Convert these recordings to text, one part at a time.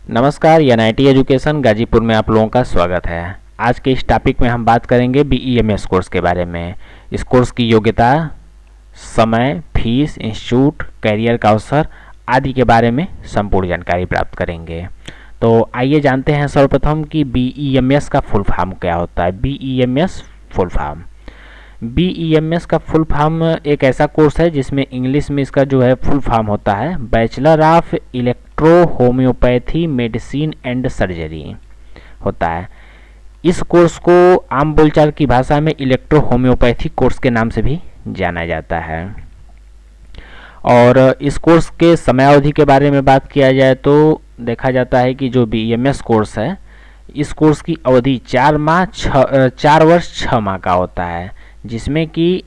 नमस्कार, NIT education Ghazipur में आप लोगों का स्वागत है। आज के इस टॉपिक में हम बात करेंगे बीईएमएस कोर्स के बारे में। इस कोर्स की योग्यता, समय, फीस, इंस्टीट्यूट, कैरियर का अवसर आदि के बारे में संपूर्ण जानकारी प्राप्त करेंगे। तो आइए जानते हैं सर्वप्रथम कि बीईएमएस का फुल फॉर्म क्या होता है। बीईएमएस फुल फॉर्म, बीईएमएस का फुल फॉर्म एक ऐसा कोर्स है जिसमें इंग्लिश में इसका जो है फुल फॉर्म होता है bachelor of electro homeopathy medicine and surgery होता है। इस कोर्स को आम बोलचाल की भाषा में इलेक्ट्रो होम्योपैथी कोर्स के नाम से भी जाना जाता है। और इस कोर्स के समयावधि के बारे में बात किया जाए तो देखा जाता है कि जो बीईएमएस कोर्स है, इस कोर्स की अवधि 4 वर्ष 6 माह का होता है, जिसमें कि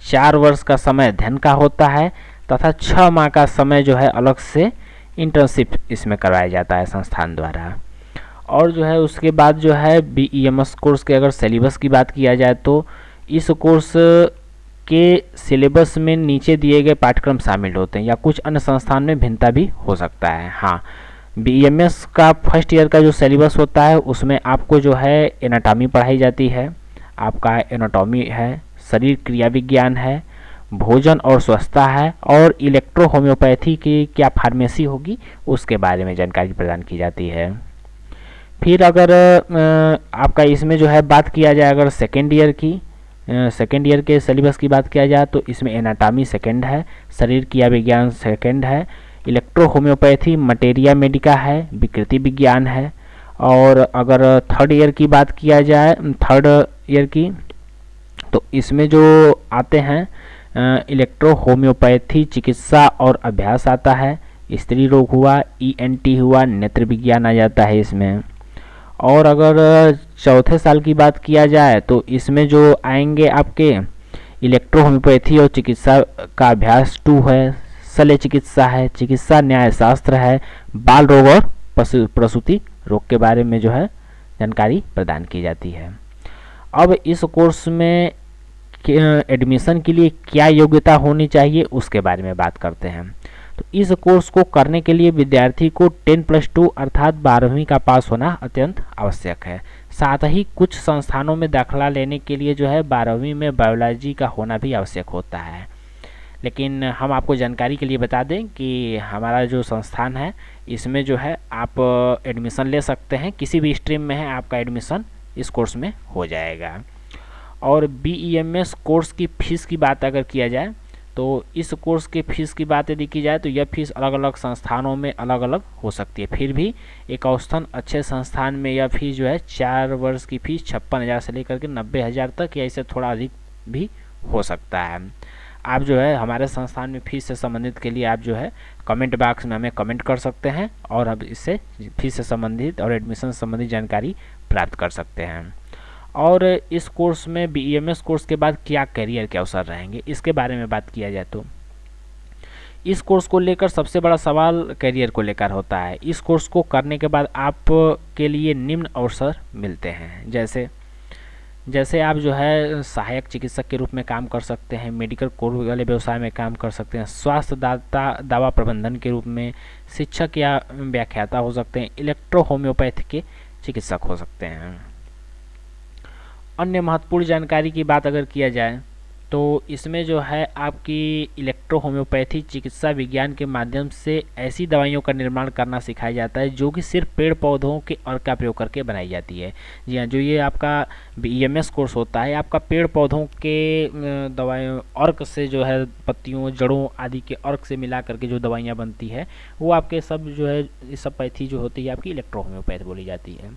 4 वर्ष का समय अध्ययन का होता है तथा 6 माह का समय जो है अलग से इंटर्नशिप इसमें करवाया जाता है संस्थान द्वारा। और जो है उसके बाद जो है बीईएमएस कोर्स के अगर सिलेबस की बात किया जाए तो इस कोर्स के सिलेबस में नीचे दिए गए पाठ्यक्रम शामिल होते हैं या कुछ अन्य संस्थान में भिन्नता भी हो सकता है। हाँ, बीईएमएस का फर्स्ट ईयर का जो सिलेबस होता है उसमें आपको जो है एनाटॉमी पढ़ाई जाती है, आपका एनाटॉमी है, शरीर क्रिया विज्ञान है, भोजन और स्वच्छता है, और इलेक्ट्रो होम्योपैथी की क्या फार्मेसी होगी उसके बारे में जानकारी प्रदान की जाती है। फिर अगर आपका इसमें जो है बात किया जाए अगर सेकेंड ईयर के सिलेबस की बात किया जाए तो इसमें एनाटॉमी सेकेंड है, शरीर क्रिया विज्ञान सेकेंड है, इलेक्ट्रो होम्योपैथी मटेरिया मेडिका है, विकृति विज्ञान है। और अगर थर्ड ईयर की बात किया जाए, थर्ड ईयर की, तो इसमें जो आते हैं इलेक्ट्रो होम्योपैथी चिकित्सा और अभ्यास आता है, स्त्री रोग हुआ, ईएनटी हुआ, नेत्र विज्ञान आ जाता है इसमें। और अगर चौथे साल की बात किया जाए तो इसमें जो आएंगे आपके इलेक्ट्रो होम्योपैथी और चिकित्सा का अभ्यास 2 है, शल्य चिकित्सा है, चिकित्सा न्याय शास्त्र है, बाल रोग और प्रसूति रोग के बारे में जो है जानकारी प्रदान की जाती है। अब इस कोर्स में एडमिशन के लिए क्या योग्यता होनी चाहिए उसके बारे में बात करते हैं। तो इस कोर्स को करने के लिए विद्यार्थी को 10+2 अर्थात 12वीं का पास होना अत्यंत आवश्यक है। साथ ही कुछ संस्थानों में दाखिला लेने के लिए जो है 12वीं में बायोलॉजी का होना भी आवश्यक होता है। लेकिन हम आपको जानकारी के लिए बता दें कि हमारा जो संस्थान है इसमें जो है आप एडमिशन ले सकते हैं, किसी भी स्ट्रीम में है आपका एडमिशन इस कोर्स में हो जाएगा। और बीईएमएस कोर्स की फ़ीस की बात अगर किया जाए तो इस कोर्स के फीस की बात यदि की जाए तो यह फीस अलग अलग संस्थानों में अलग अलग हो सकती है। फिर भी एक औसतन अच्छे संस्थान में यह फीस जो है 4 वर्ष की फीस 56,000 से लेकर के 90,000 तक या इससे थोड़ा अधिक भी हो सकता है। आप जो है हमारे संस्थान में फीस से संबंधित के लिए आप जो है कमेंट बॉक्स में हमें कमेंट कर सकते हैं और अब इससे फीस से संबंधित और एडमिशन से संबंधित जानकारी प्राप्त कर सकते हैं। और इस कोर्स में बीईएमएस कोर्स के बाद क्या करियर के अवसर रहेंगे इसके बारे में बात किया जाए तो इस कोर्स को लेकर सबसे बड़ा सवाल करियर को लेकर होता है। इस कोर्स को करने के बाद आप के लिए निम्न अवसर मिलते हैं, जैसे आप जो है सहायक चिकित्सक के रूप में काम कर सकते हैं, मेडिकल कोर्स वाले व्यवसाय में काम कर सकते हैं, स्वास्थ्य दावा प्रबंधन के रूप में, शिक्षक या व्याख्याता हो सकते हैं, इलेक्ट्रो होम्योपैथी के चिकित्सक हो सकते हैं। अन्य महत्वपूर्ण जानकारी की बात अगर किया जाए तो इसमें जो है आपकी इलेक्ट्रो होम्योपैथी चिकित्सा विज्ञान के माध्यम से ऐसी दवाइयों का निर्माण करना सिखाया जाता है जो कि सिर्फ पेड़ पौधों के अर्क का प्रयोग करके बनाई जाती है। जी हाँ, जो ये आपका बीईएमएस कोर्स होता है आपका पेड़ पौधों के दवाइयों अर्क से जो है पत्तियों जड़ों आदि के अर्क से मिला करके जो दवाइयाँ बनती है वो आपके सब जो है सब पैथी जो होती है आपकी इलेक्ट्रो होम्योपैथी बोली जाती है।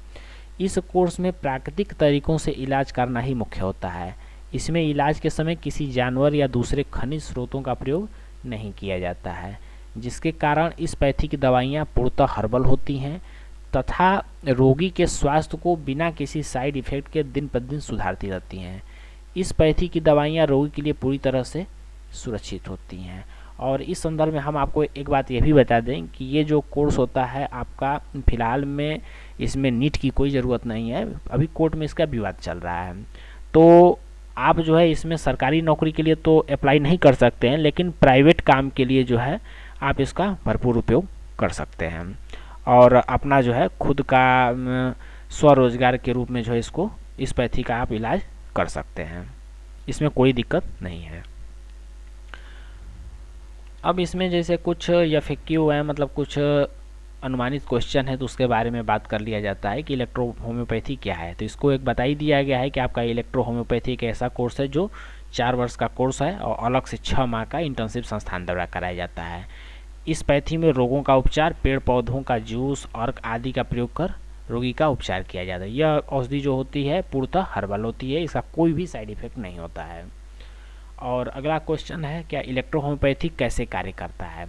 इस कोर्स में प्राकृतिक तरीकों से इलाज करना ही मुख्य होता है। इसमें इलाज के समय किसी जानवर या दूसरे खनिज स्रोतों का प्रयोग नहीं किया जाता है, जिसके कारण इस पैथी की दवाइयाँ पूर्णतः हर्बल होती हैं तथा रोगी के स्वास्थ्य को बिना किसी साइड इफेक्ट के दिन प्रतिदिन सुधारती रहती हैं। इस पैथी की दवाइयाँ रोगी के लिए पूरी तरह से सुरक्षित होती हैं। और इस संदर्भ में हम आपको एक बात यह भी बता दें कि ये जो कोर्स होता है आपका फ़िलहाल में इसमें नीट की कोई ज़रूरत नहीं है, अभी कोर्ट में इसका विवाद चल रहा है। तो आप जो है इसमें सरकारी नौकरी के लिए तो अप्लाई नहीं कर सकते हैं, लेकिन प्राइवेट काम के लिए जो है आप इसका भरपूर उपयोग कर सकते हैं। और अपना जो है खुद का स्वरोजगार के रूप में जो है इसको इस पैथी का आप इलाज कर सकते हैं, इसमें कोई दिक्कत नहीं है। अब इसमें जैसे कुछ एफएक्यू है, मतलब कुछ अनुमानित क्वेश्चन है, तो उसके बारे में बात कर लिया जाता है कि इलेक्ट्रो होम्योपैथी क्या है। तो इसको एक बता ही दिया गया है कि आपका इलेक्ट्रो होम्योपैथी एक ऐसा कोर्स है जो 4 वर्ष का कोर्स है और अलग से 6 माह का इंटर्नशिप संस्थान द्वारा कराया जाता है। इस पैथी में रोगों का उपचार पेड़ पौधों का जूस अर्क आदि का प्रयोग कर रोगी का उपचार किया जाता है। यह औषधि जो होती है पूर्णतः हर्बल होती है, इसका कोई भी साइड इफेक्ट नहीं होता है। और अगला क्वेश्चन है क्या इलेक्ट्रो होम्योपैथी कैसे कार्य करता है,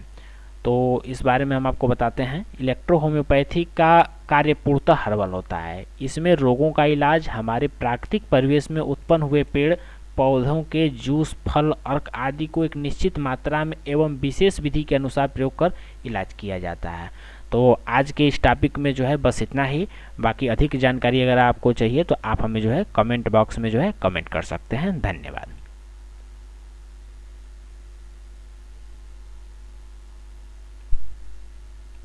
तो इस बारे में हम आपको बताते हैं। इलेक्ट्रो होम्योपैथी का कार्य पूर्णतः हर्बल होता है। इसमें रोगों का इलाज हमारे प्राकृतिक परिवेश में उत्पन्न हुए पेड़ पौधों के जूस फल अर्क आदि को एक निश्चित मात्रा में एवं विशेष विधि के अनुसार प्रयोग कर इलाज किया जाता है। तो आज के इस टॉपिक में जो है बस इतना ही। बाकी अधिक जानकारी अगर आपको चाहिए तो आप हमें जो है कमेंट बॉक्स में जो है कमेंट कर सकते हैं। धन्यवाद।